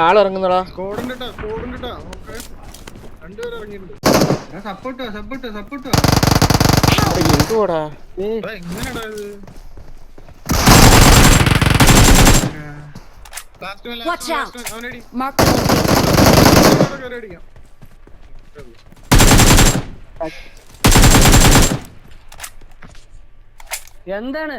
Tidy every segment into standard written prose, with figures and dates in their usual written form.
ആളിറങ്ങുന്നടാ. എന്തുവാടാ എന്താണ്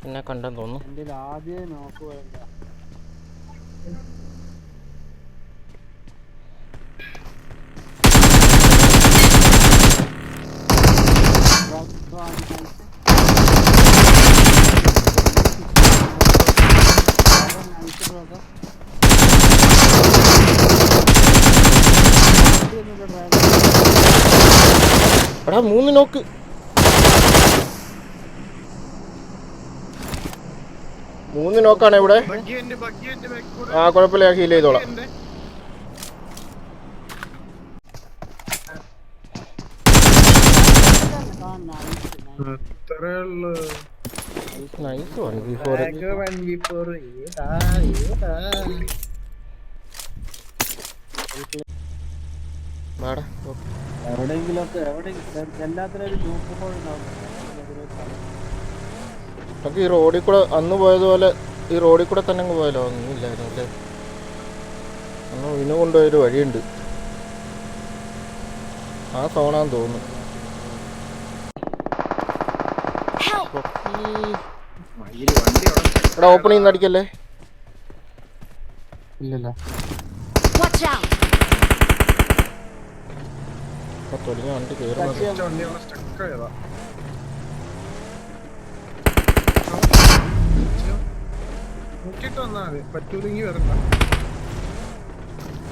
എന്നെ കണ്ടെന്ന് തോന്നുന്നു. എന്റെ ആദ്യം നോക്കുക എടാ 3 നോക്ക്. മൂന്ന് നോക്കാണ് ഇവിടെ. ആ കുഴപ്പമില്ല, ഞാൻ ഹീൽ ചെയ്തോളാം. Nice 1v4. എവിടെയെങ്കിലൊക്കെ എല്ലാത്തിനും ഒരു ഗ്രൂപ്പ് കോൾ ഉണ്ടാവും. നമുക്ക് ഈ റോഡിൽ കൂടെ അന്ന് പോയതുപോലെ ഈ റോഡിൽ കൂടെ തന്നെ അങ്ങ് പോയാലോ? ഒന്നുമില്ലായിരുന്നു അല്ലേ? അന്ന് ഇതിനെ കൊണ്ടുപോയൊരു വഴിയുണ്ട്, ആ സോണാന്ന് തോന്നുന്നു. എടാ ഓപ്പണിൽ നിന്ന് അടിക്കല്ലേ? ഇല്ലല്ലോ. തൊലിഞ്ഞ വണ്ടി കയറുന്നത്.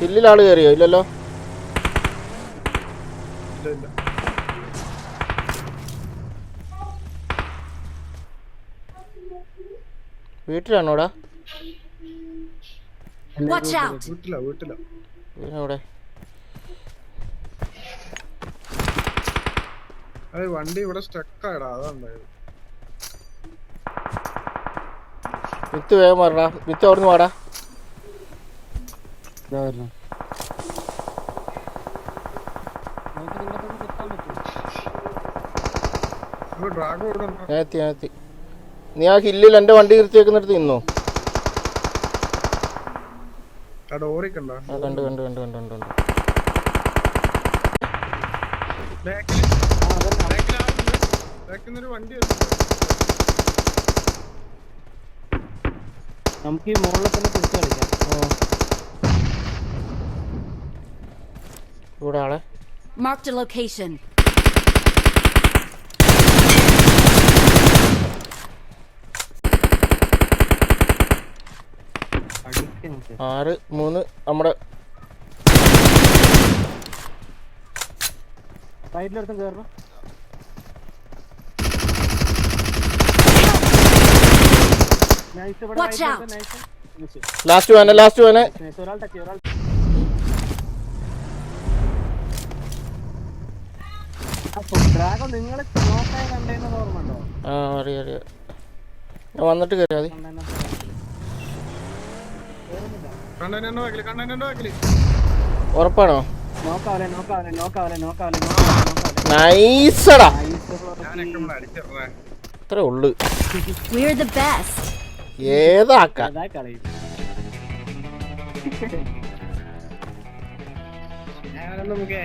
ഹില്ലിലാള് കയറിയോ? ഇല്ലല്ലോ. വീട്ടിലാണോടാ? വീട്ടിലെവിടെ? വണ്ടി ഇവിടെ സ്റ്റക്കാടാ, അതാണ്ടായത്. വിത്ത് വേഗം മാറടാ. വിത്ത് അവിടുന്ന് വാടാ. ഞാനെത്തി. നീ ആ ഹില്ലിൽ എന്റെ വണ്ടി നിർത്തിയേക്കുന്നിടത്ത് നിന്നോ? കണ്ടു. നമുക്ക് ഈ മുകളിൽ തന്നെ തിരിച്ചു കളിക്കാം. ഇവിടെ ആളെ. Marked a location. ആറ് 3 നമ്മുടെ സൈഡിലെടുത്തും കയറണം. ലാസ്റ്റ് വേനെ. ഒരാൾ ടച്ച്. ഡ്രാഗൺ നിങ്ങളെ നോക്കാൻ കണ്ടെയ്നർ ഓർമ്മയുണ്ടോ? ആ അറിയാം. ഞാൻ വന്നിട്ട് കയറിയാ മതി. ഉറപ്പാണോ? നൈസടാ. അത്രേ ഉള്ളു. ഏതാക്ക നമുക്ക്